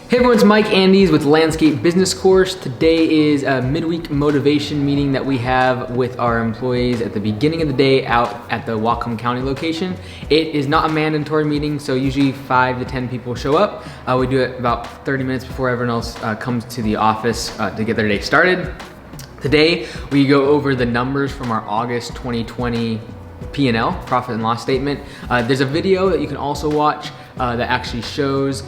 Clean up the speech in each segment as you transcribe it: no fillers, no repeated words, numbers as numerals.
Hey everyone, it's Mike Andes with Landscape Business Course. Today is a midweek motivation meeting that we have with our employees at the beginning of the day out at the Whatcom County location. It is not a mandatory meeting, so usually 5 to 10 people show up. We do it about 30 minutes before everyone else comes to the office to get their day started. Today, we go over the numbers from our August 2020 P&L, profit and loss statement. There's a video that you can also watch that actually shows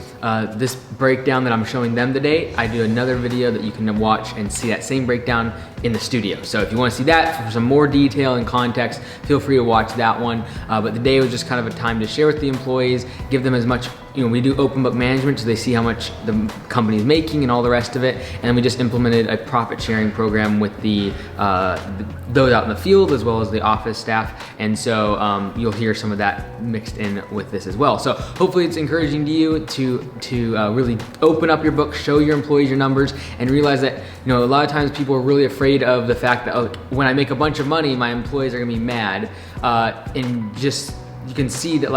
this breakdown that I'm showing them today. I do another video that you can watch and see that same breakdown in the studio. So if you want to see that for some more detail and context, feel free to watch that one. But the day was just kind of a time to share with the employees, give them as much, we do open book management so they see how much the company is making and all the rest of it. And then we just implemented a profit sharing program with those out in the field as well as the office staff. And so you'll hear some of that mixed in with this as well. So hopefully it's encouraging to you to really open up your book, show your employees your numbers, and realize that a lot of times people are really afraid of the fact that when I make a bunch of money, my employees are gonna be mad. And just you can see that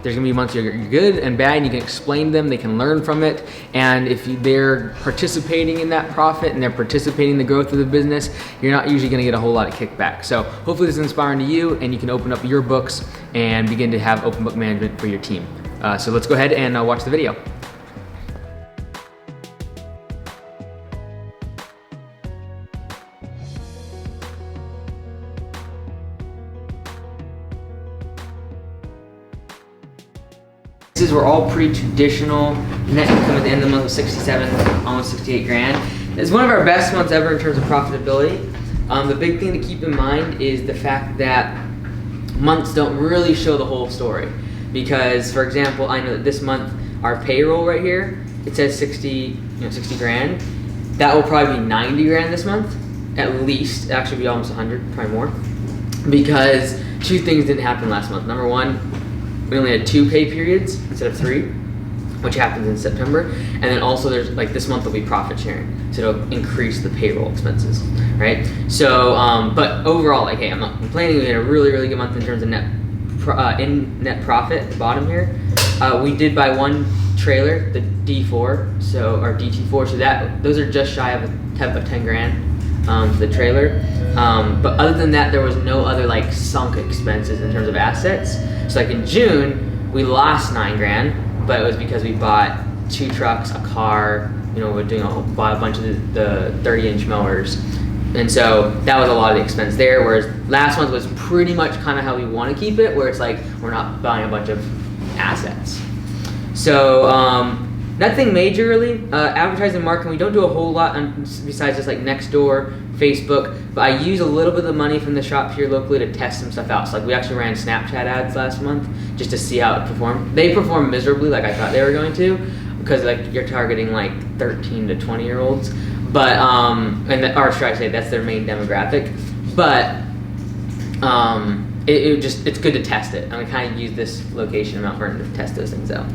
there's gonna be months you're good and bad, and you can explain to them, they can learn from it. And if they're participating in that profit and they're participating in the growth of the business, you're not usually gonna get a whole lot of kickback. So hopefully this is inspiring to you and you can open up your books and begin to have open book management for your team. So let's go ahead and watch the video. We're all pretty traditional. Net income at the end of the month was 67, almost 68 grand. It's one of our best months ever in terms of profitability. The big thing to keep in mind is the fact that months don't really show the whole story. Because, for example, I know that this month our payroll right here, it says 60 grand. That will probably be 90 grand this month, at least. Actually be almost 100, probably more. Because two things didn't happen last month. Number one, we only had 2 pay periods instead of 3, which happens in September. And then also there's this month will be profit sharing. So it'll increase the payroll expenses, right? So, but overall, hey, I'm not complaining. We had a really, really good month in terms of net profit at the bottom here. We did buy one trailer, the D4, or DT4, so those are just shy of 10 grand for the trailer. But other than that, there was no other sunk expenses in terms of assets. So in June, we lost 9 grand, but it was because we bought 2 trucks, a car, we're bought a bunch of the 30-inch mowers. And so that was a lot of the expense there, whereas last month was pretty much kind of how we want to keep it, where it's we're not buying a bunch of assets. So nothing major really. Advertising and marketing, we don't do a whole lot besides just Nextdoor, Facebook, but I use a little bit of the money from the shop here locally to test some stuff out. So we actually ran Snapchat ads last month just to see how it performed. They performed miserably like I thought they were going to, because you're targeting 13 to 20 year olds. But, or should I say that's their main demographic. But it's good to test it. I'm gonna kind of use this location in Mount Vernon to test those things out.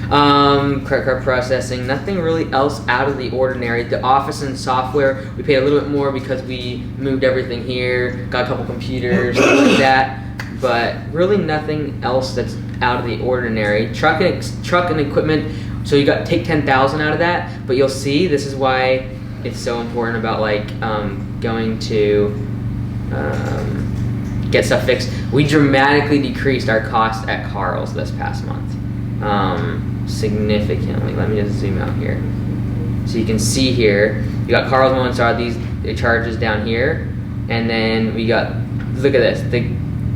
Credit card processing, nothing really else out of the ordinary. The office and software, we paid a little bit more because we moved everything here, got a couple computers, things like that. But really nothing else that's out of the ordinary. Truck and equipment, so you take 10,000 out of that, but you'll see this is why it's so important about going to get stuff fixed. We dramatically decreased our cost at Carl's this past month. Significantly. Let me just zoom out here. So you can see here, you got Carl's Moment Star, these charges down here, and then we got, look at this.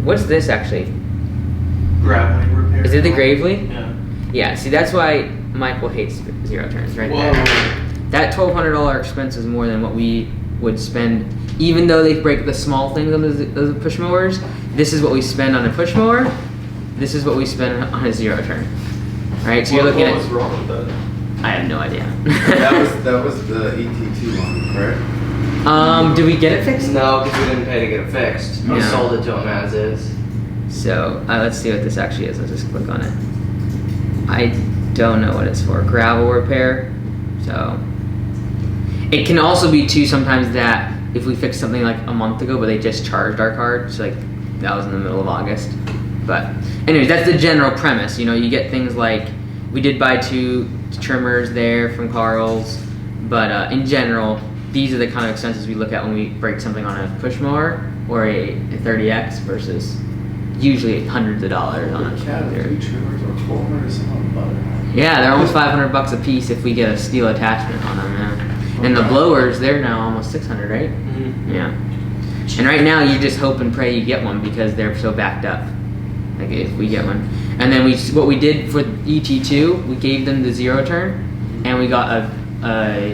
What's this actually? Graveling repair. Is it the Gravely? Yeah. Yeah, see that's why Michael hates zero turns right there. That $1,200 expense is more than what we would spend, even though they break the small things on the push mowers. This is what we spend on a push mower. This is what we spend on a zero turn. Right? So you're looking at. What was wrong with that? I have no idea. that was the ET2 one, correct? Did we get it fixed? No, because we didn't pay to get it fixed. We sold it to them as is. So let's see what this actually is. Let's just click on it. I don't know what it's for. Gravel repair. So it can also be too sometimes that if we fixed something a month ago, but they just charged our card, so that was in the middle of August. But anyways, that's the general premise. You get things like We did buy 2 trimmers there from Carl's, but in general, these are the kind of expenses we look at when we break something on a push mower or a 30X versus usually hundreds of dollars on a Three trimmers or 400 some butter. Yeah, they're almost $500 a piece if we get a steel attachment on them. Yeah. And the blowers, they're now almost 600, right? Mm-hmm. Yeah. And right now, you just hope and pray you get one because they're so backed up. Like if we get one, and then what we did for ET2, we gave them the ZeroTurn, and we got a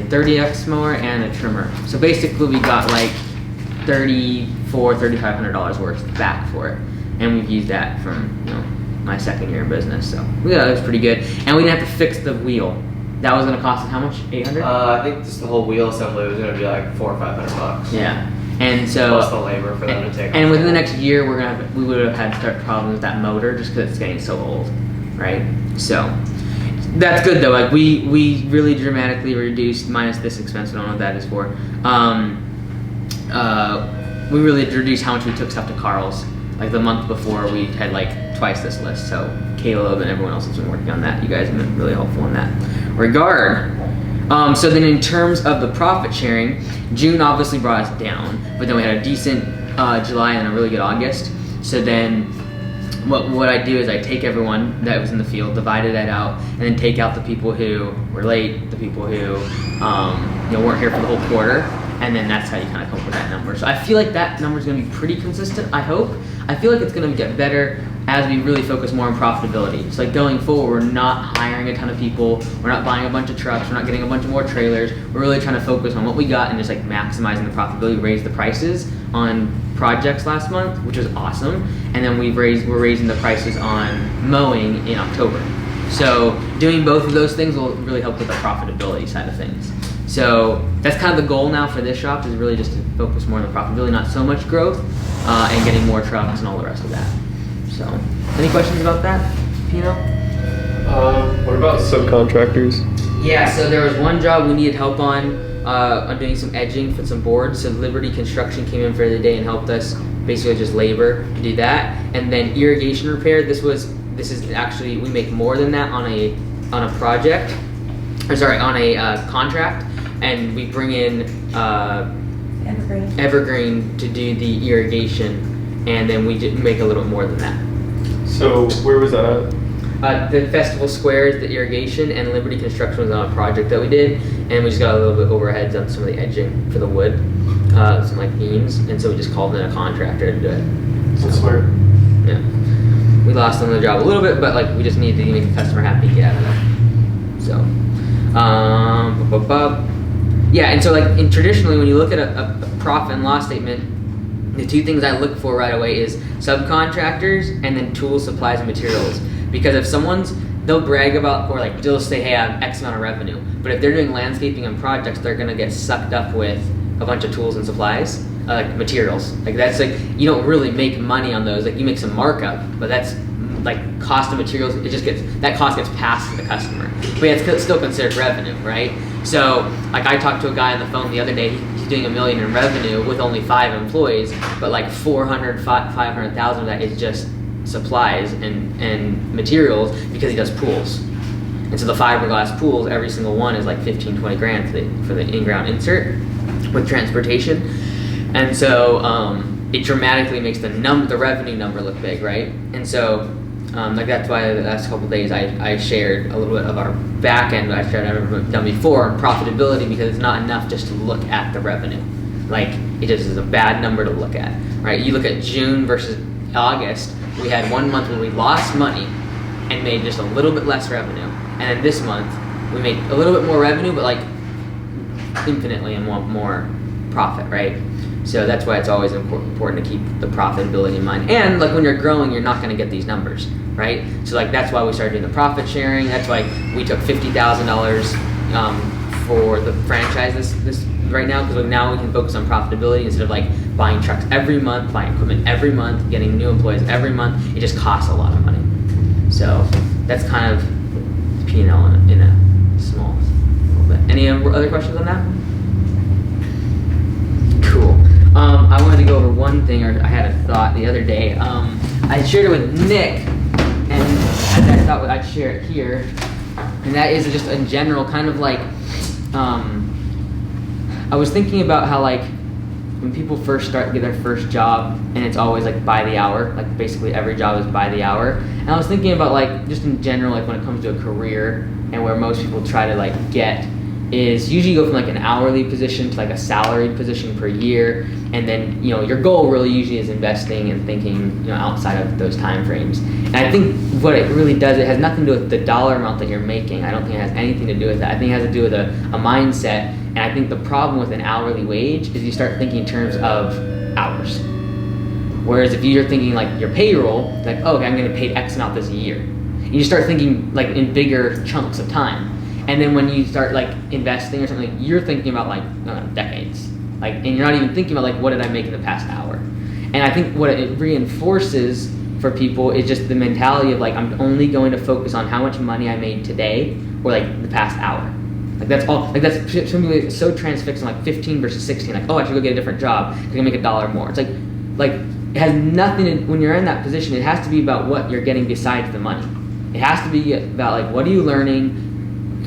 30X mower and a trimmer. So basically, we got like $3,500 worth back for it, and we've used that from my second year in business. So we thought it was pretty good, and we didn't have to fix the wheel. That was gonna cost us how much? $800. I think just the whole wheel assembly was gonna be like $400 or $500. Yeah. And so plus the labor for them to take. And within the next year, we would have had to start problems with that motor just because it's getting so old, right? So that's good though. Like we really dramatically reduced, minus this expense. I don't know what that is for. We really reduced how much we took stuff to Carl's. Like the month before, we had like twice this list. So Caleb and everyone else has been working on that. You guys have been really helpful in that regard. So then in terms of the profit sharing, June obviously brought us down, but then we had a decent July and a really good August. So then what I do is I take everyone that was in the field, divided that out, and then take out the people who were late, the people who weren't here for the whole quarter, and then that's how you kind of come up with that number. So I feel like that number is going to be pretty consistent, I hope. I feel like it's going to get better as we really focus more on profitability. So like going forward, we're not hiring a ton of people, we're not buying a bunch of trucks, we're not getting a bunch of more trailers. We're really trying to focus on what we got and just like maximizing the profitability. We raised the prices on projects last month, which was awesome. And then we're raising the prices on mowing in October. So doing both of those things will really help with the profitability side of things. So that's kind of the goal now for this shop, is really just to focus more on the profitability, not so much growth, and getting more trucks and all the rest of that. So, any questions about that, Pino? What about subcontractors? Yeah, so there was one job we needed help on doing some edging for some boards. So Liberty Construction came in for the day and helped us, basically just labor to do that. And then irrigation repair. This is actually, we make more than that on a project, on a contract, and we bring in Evergreen to do the irrigation, and then we make a little bit more than that. So where was that at? The Festival Squares, the irrigation, and Liberty Construction was on a project that we did, and we just got a little bit overheads on some of the edging for the wood, some like beams, and so we just called in a contractor to do it. I swear. Yeah, we lost on the job a little bit, but like we just needed to make the customer happy, get out of there. So, yeah, and so like traditionally when you look at a profit and loss statement, the two things I look for right away is subcontractors and then tools, supplies, and materials. Because if they'll brag about, or like they'll say, hey, I have X amount of revenue. But if they're doing landscaping and projects, they're gonna get sucked up with a bunch of tools and supplies, like materials. Like that's like, you don't really make money on those. Like you make some markup, but that's like cost of materials. That cost gets passed to the customer. But yeah, it's still considered revenue, right? So like I talked to a guy on the phone the other day, he's doing $1 million in revenue with only 5 employees, but like 500,000 of that is just supplies and materials because he does pools. And so the fiberglass pools, every single one is like 15-20 grand for the in-ground insert with transportation. And so it dramatically makes the revenue number look big, right? And so like that's why the last couple of days I shared a little bit of our back end I've never done before on profitability, because it's not enough just to look at the revenue. Like it just is a bad number to look at, right? You look at June versus August, we had 1 month where we lost money and made just a little bit less revenue. And then this month, we made a little bit more revenue, but like infinitely and more profit, right? So that's why it's always important to keep the profitability in mind. And like when you're growing, you're not gonna get these numbers, right? So like that's why we started doing the profit sharing. That's why we took $50,000 for the franchise this right now, because now we can focus on profitability instead of like buying trucks every month, buying equipment every month, getting new employees every month. It just costs a lot of money. So that's kind of P&L in a small little bit. Any other questions on that? Cool. I wanted to go over one thing, or I had a thought the other day. I shared it with Nick, and I thought I'd share it here. And that is just in general kind of like, I was thinking about how like when people first start to get their first job and it's always like by the hour, like basically every job is by the hour. And I was thinking about like just in general, like when it comes to a career and where most people try to like get is usually go from like an hourly position to like a salaried position per year, and then your goal really usually is investing and thinking outside of those time frames. And I think what it really does, it has nothing to do with the dollar amount that you're making. I don't think it has anything to do with that. I think it has to do with a mindset. And I think the problem with an hourly wage is you start thinking in terms of hours. Whereas if you're thinking like your payroll, like, oh, okay, I'm going to pay X amount this year, and you start thinking like in bigger chunks of time. And then when you start like investing or something, you're thinking about like decades, like, and you're not even thinking about like what did I make in the past hour. And I think what it reinforces for people is just the mentality of like I'm only going to focus on how much money I made today or like the past hour. Like that's all. Like that's something so transfixed on like 15 versus 16. Like, oh, I should go get a different job because I can make $1 more. It's like it has nothing to, when you're in that position. It has to be about what you're getting besides the money. It has to be about like what are you learning.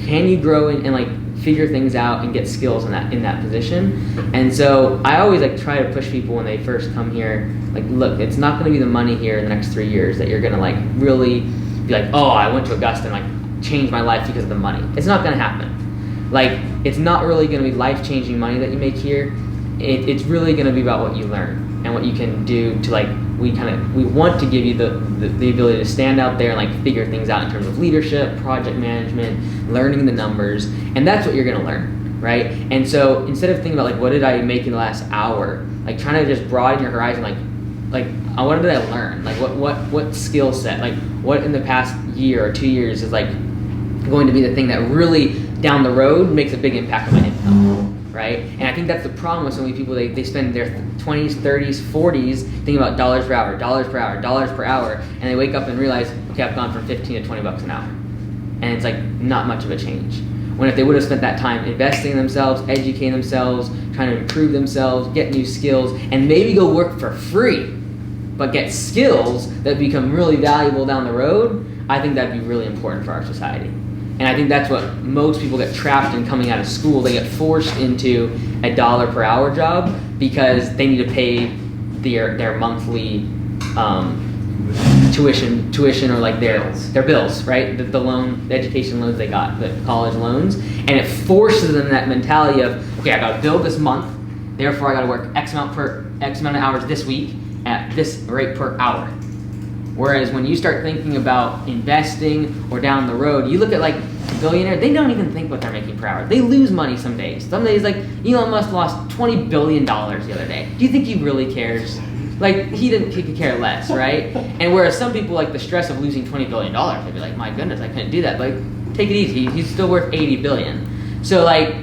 Can you grow and like figure things out and get skills in that position? And so I always like try to push people when they first come here, like, look, it's not going to be the money here in the next 3 years that you're going to like really be like, oh, I went to Augusta and like changed my life because of the money. It's not going to happen. Like, it's not really going to be life-changing money that you make here. It's really going to be about what you learn and what you can do to like, we want to give you the ability to stand out there and like figure things out in terms of leadership, project management, learning the numbers, and that's what you're going to learn, right? And so instead of thinking about like what did I make in the last hour, like trying to just broaden your horizon, like what did I learn, like what skill set, like what in the past year or 2 years is like going to be the thing that really down the road makes a big impact on my income. Right? And I think that's the problem with so many people. They spend their 20s, 30s, 40s thinking about dollars per hour, and they wake up and realize, okay, I've gone from 15 to $20 an hour. And it's like not much of a change. When if they would have spent that time investing in themselves, educating themselves, trying to improve themselves, get new skills, and maybe go work for free, but get skills that become really valuable down the road, I think that'd be really important for our society. And I think that's what most people get trapped in coming out of school. They get forced into a $1 per hour job because they need to pay their monthly tuition or like their bills, right? The education loans they got, the college loans, and it forces them that mentality of, okay, I got to bill this month, therefore I got to work X amount of hours this week at this rate per hour. Whereas when you start thinking about investing or down the road, you look at like a billionaire, they don't even think what they're making per hour. They lose money some days. Some days, like Elon Musk lost $20 billion the other day. Do you think he really cares? Like, he could care less, right? And whereas some people, like the stress of losing $20 billion, they'd be like, my goodness, I couldn't do that. Like, take it easy. He's still worth $80 billion. So like,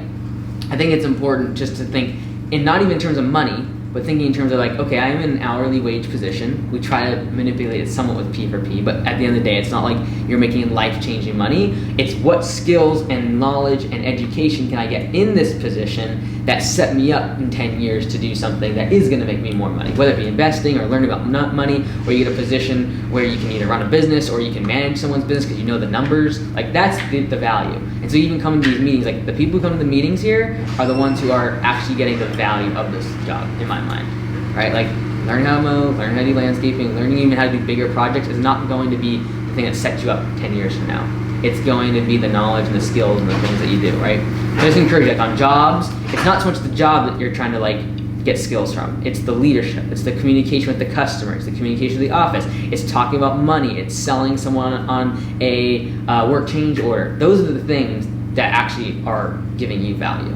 I think it's important just to think, and not even in terms of money, but thinking in terms of like, okay, I'm in an hourly wage position. We try to manipulate it somewhat with P for P, but at the end of the day, it's not like you're making life-changing money. It's what skills and knowledge and education can I get in this position that set me up in 10 years to do something that is going to make me more money, whether it be investing or learning about money, or you get a position where you can either run a business or you can manage someone's business because you know the numbers. Like, that's the value. And so even coming to these meetings, like the people who come to the meetings here are the ones who are actually getting the value of this job, in my mind, right? Like, learning how to mow, learning how to do landscaping, learning even how to do bigger projects is not going to be the thing that sets you up 10 years from now. It's going to be the knowledge and the skills and the things that you do, right? I just encourage you, like on jobs, it's not so much the job that you're trying to like get skills from. It's the leadership. It's the communication with the customer. It's the communication with the office. It's talking about money. It's selling someone on a work change order. Those are the things that actually are giving you value,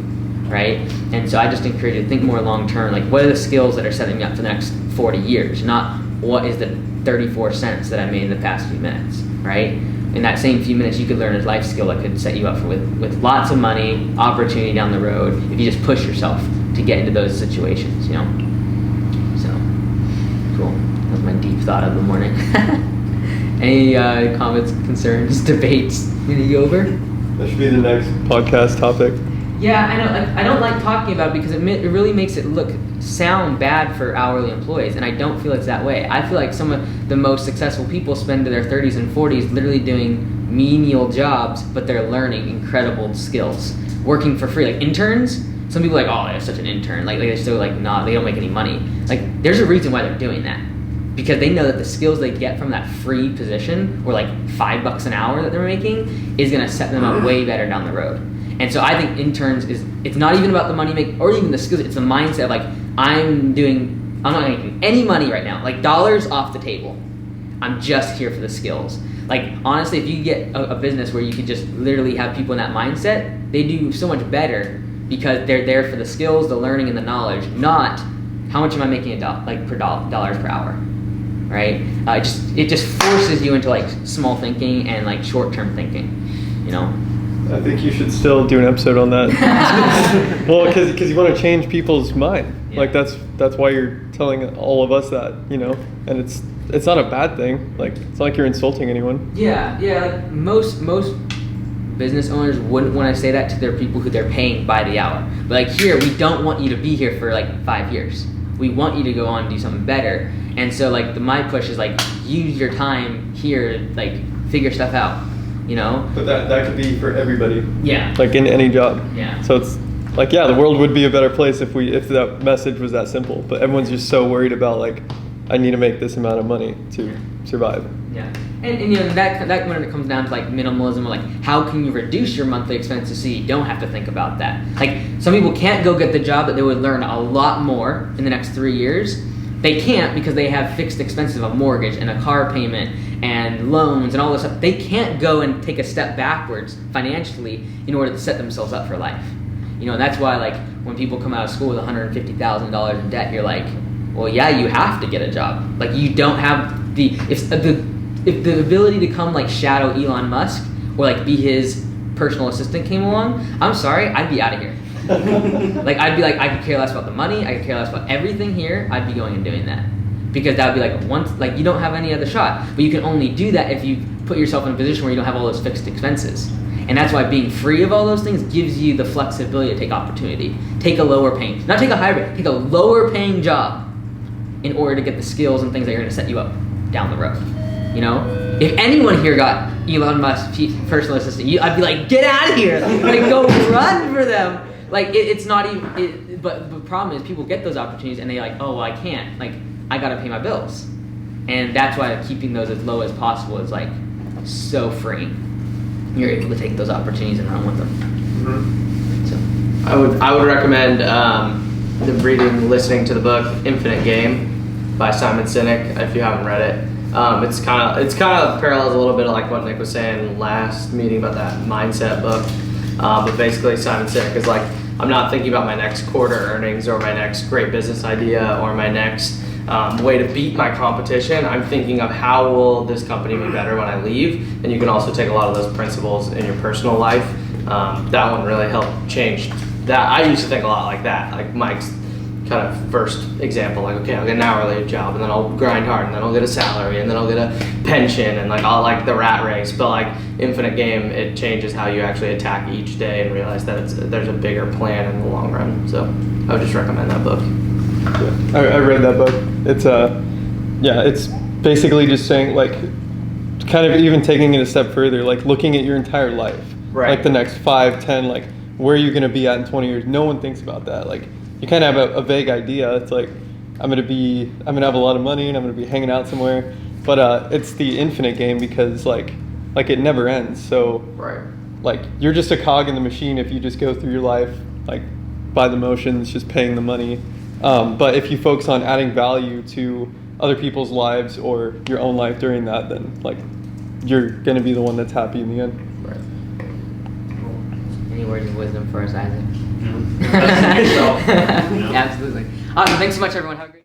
right? And so I just encourage you to think more long term, like what are the skills that are setting me up for the next 40 years, not what is the 34 cents that I made in the past few minutes, right? In that same few minutes, you could learn a life skill that could set you up with lots of money, opportunity down the road, if you just push yourself to get into those situations, you know? So, cool. That was my deep thought of the morning. Any comments, concerns, debates we need to go over? That should be the next podcast topic. Yeah, I know. I don't like talking about it because it really makes it sound bad for hourly employees, and I don't feel it's that way. I feel like some of the most successful people spend their 30s and 40s literally doing menial jobs, but they're learning incredible skills, working for free. Like interns, some people are like, oh, they're such an intern. Like they're so like, nah, they don't make any money. Like there's a reason why they're doing that. Because they know that the skills they get from that free position, or like $5 an hour that they're making, is gonna set them up way better down the road. And so I think interns it's not even about the money make or even the skills, it's the mindset of like, I'm not making any money right now, like dollars off the table. I'm just here for the skills. Like honestly, if you get a business where you could just literally have people in that mindset, they do so much better because they're there for the skills, the learning, and the knowledge, not how much am I making dollars per hour, right? It just forces you into like small thinking and like short-term thinking, you know? I think you should still do an episode on that. Well, because you want to change people's mind. Yeah. Like that's why you're telling all of us that, you know, and it's not a bad thing. Like it's not like you're insulting anyone. Yeah. Like most business owners wouldn't want to say that to their people who they're paying by the hour. But like here, we don't want you to be here for like 5 years. We want you to go on and do something better. And so like my push is like use your time here, like figure stuff out, you know? But that could be for everybody. Yeah. Like in any job. Yeah. So it's like, yeah, the world would be a better place if that message was that simple. But everyone's just so worried about like, I need to make this amount of money to survive. Yeah. And you know that when it comes down to like minimalism, or like how can you reduce your monthly expenses so you don't have to think about that. Like some people can't go get the job that they would learn a lot more in the next 3 years. They can't because they have fixed expenses of a mortgage and a car payment and loans and all this stuff. They can't go and take a step backwards financially in order to set themselves up for life. You know, and that's why like when people come out of school with $150,000 in debt, you're like, well, yeah, you have to get a job. Like you don't have if the ability to come like shadow Elon Musk or like be his personal assistant came along, I'm sorry, I'd be out of here. Like I'd be like, I could care less about the money, I could care less about everything here, I'd be going and doing that. Because that would be like once, like you don't have any other shot. But you can only do that if you put yourself in a position where you don't have all those fixed expenses. And that's why being free of all those things gives you the flexibility to take opportunity. Take a lower paying, not take a higher pay, take a lower paying job in order to get the skills and things that are going to set you up down the road. You know, if anyone here got Elon Musk's personal assistant, I'd be like, get out of here! Like, go run for them. Like, it's not even. But the problem is, people get those opportunities and they're like, oh, well, I can't. Like, I gotta pay my bills, and that's why keeping those as low as possible is like so freeing. You're able to take those opportunities and run with them. Mm-hmm. So, I would recommend listening to the book Infinite Game by Simon Sinek if you haven't read it. It's kind of parallels a little bit of like what Nick was saying last meeting about that mindset book. But basically Simon Sinek is like, I'm not thinking about my next quarter earnings or my next great business idea or my next way to beat my competition. I'm thinking of how will this company be better when I leave, and you can also take a lot of those principles in your personal life. That one really helped change that. I used to think a lot like that, like Mike's kind of first example, like, okay, I'll get an hourly job and then I'll grind hard and then I'll get a salary and then I'll get a pension and like I'll like the rat race. But like Infinite Game, it changes how you actually attack each day and realize that there's a bigger plan in the long run. So I would just recommend that book. Yeah, I read that book. It's basically just saying like, kind of even taking it a step further, like looking at your entire life, Right. Like the next 5, 10, like where are you going to be at in 20 years? No one thinks about that. Like you kind of have a vague idea. It's like I'm gonna have a lot of money and I'm gonna be hanging out somewhere. But it's the infinite game because like it never ends. So Right. like you're just a cog in the machine if you just go through your life like by the motions, just paying the money. But if you focus on adding value to other people's lives or your own life during that, then like you're gonna be the one that's happy in the end. Right. any words of wisdom for us, Isaac? That's yourself. Absolutely. Awesome. Thanks so much, everyone. Have a great